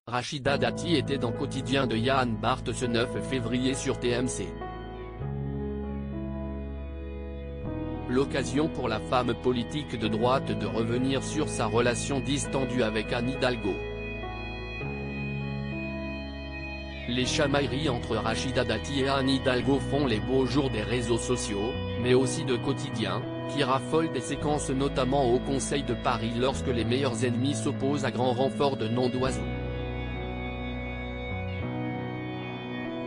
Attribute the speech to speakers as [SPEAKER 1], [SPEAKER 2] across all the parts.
[SPEAKER 1] Rachida Dati était dans Quotidien de Yann Barth ce 9 février sur TMC. L'occasion pour la femme politique de droite de revenir sur sa relation distendue avec Anne Hidalgo. Les chamailleries entre Rachida Dati et Anne Hidalgo font les beaux jours des réseaux sociaux, mais aussi de Quotidien, qui raffole des séquences notamment au Conseil de Paris lorsque les meilleurs ennemis s'opposent à grand renfort de noms d'oiseaux.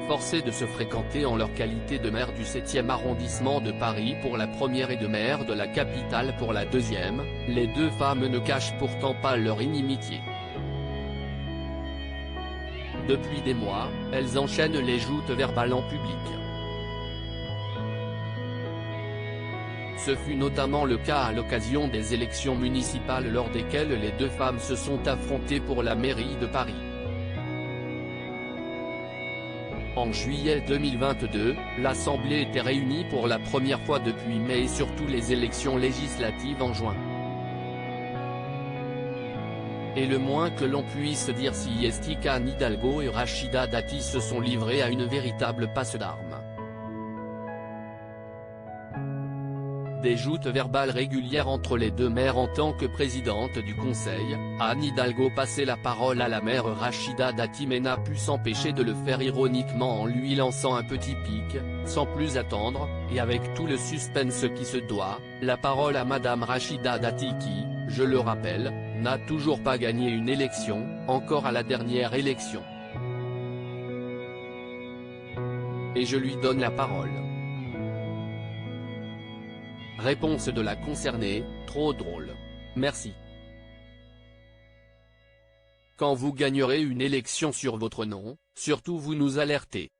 [SPEAKER 1] Forcés de se fréquenter en leur qualité de maire du 7e arrondissement de Paris pour la première et de maire de la capitale pour la deuxième, les deux femmes ne cachent pourtant pas leur inimitié. Depuis des mois, elles enchaînent les joutes verbales en public. Ce fut notamment le cas à l'occasion des élections municipales lors desquelles les deux femmes se sont affrontées pour la mairie de Paris. En juillet 2022, l'Assemblée était réunie pour la première fois depuis mai et surtout les élections législatives en juin. Et le moins que l'on puisse dire si est qu'Anne Hidalgo et Rachida Dati se sont livrés à une véritable passe d'armes. Des joutes verbales régulières entre les deux maires en tant que présidente du Conseil, Anne Hidalgo passait la parole à la maire Rachida Dati mais n'a pu s'empêcher de le faire ironiquement en lui lançant un petit pic, sans plus attendre, et avec tout le suspense qui se doit, la parole à Madame Rachida Dati qui, je le rappelle, n'a toujours pas gagné une élection, encore à la dernière élection. Et je lui donne la parole. Réponse de la concernée, trop drôle. Merci. Quand vous gagnerez une élection sur votre nom, surtout vous nous alertez.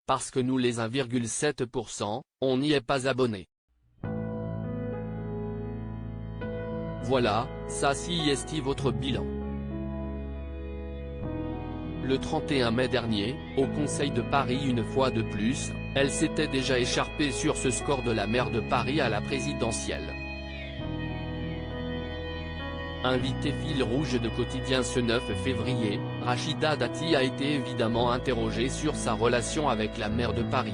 [SPEAKER 1] Parce que nous les 1,7%, on n'y est pas abonnés. Voilà, ça si est votre bilan. Le 31 mai dernier, au Conseil de Paris une fois de plus, elle s'était déjà écharpée sur ce score de la maire de Paris à la présidentielle. Invitée fil rouge de Quotidien ce 9 février, Rachida Dati a été évidemment interrogée sur sa relation avec la maire de Paris.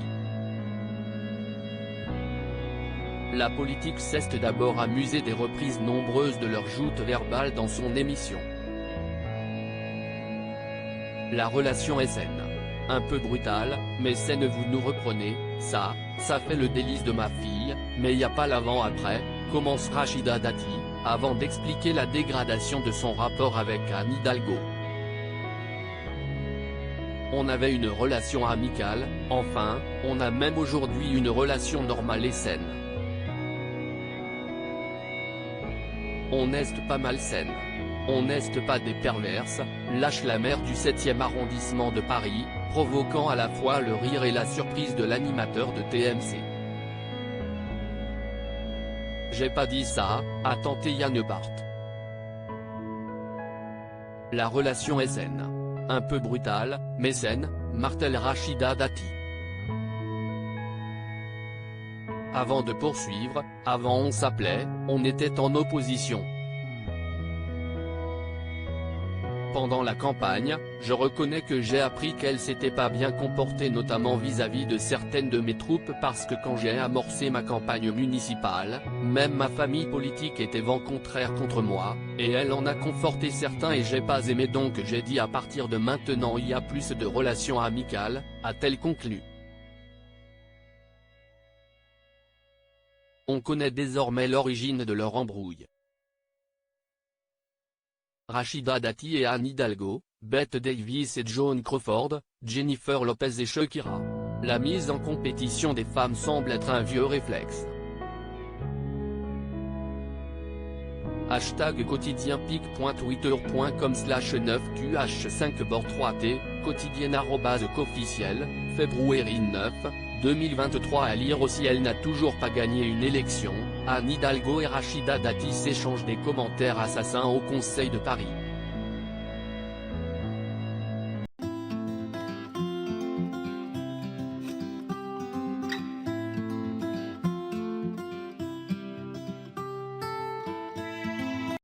[SPEAKER 1] La politique s'est d'abord amusée des reprises nombreuses de leurs joutes verbales dans son émission. La relation est saine. Un peu brutale, mais saine, vous nous reprenez, ça fait le délice de ma fille, mais y a pas l'avant-après, commence Rachida Dati, avant d'expliquer la dégradation de son rapport avec Anne Hidalgo. On avait une relation amicale, enfin, on a même aujourd'hui une relation normale et saine. On n'est pas malsaine. On n'est pas des perverses, lâche la maire du 7e arrondissement de Paris, provoquant à la fois le rire et la surprise de l'animateur de TMC. J'ai pas dit ça, a tenté Yann Barth. La relation est saine. Un peu brutale, mais saine, martèle Rachida Dati. Avant de poursuivre, avant on s'appelait, on était en opposition. Pendant la campagne, je reconnais que j'ai appris qu'elle s'était pas bien comportée notamment vis-à-vis de certaines de mes troupes parce que quand j'ai amorcé ma campagne municipale, même ma famille politique était vent contraire contre moi, et elle en a conforté certains et j'ai pas aimé donc j'ai dit à partir de maintenant il y a plus de relations amicales, a-t-elle conclu. On connaît désormais l'origine de leur embrouille. Rachida Dati et Anne Hidalgo, Bette Davis et Joan Crawford, Jennifer Lopez et Shakira. La mise en compétition des femmes semble être un vieux réflexe. Hashtag quotidien pic.twitter.com/9QH5bord3T, quotidien@qu'officiel, février 9, 2023 à lire aussi. Elle n'a toujours pas gagné une élection, Anne Hidalgo et Rachida Dati s'échangent des commentaires assassins au Conseil de Paris.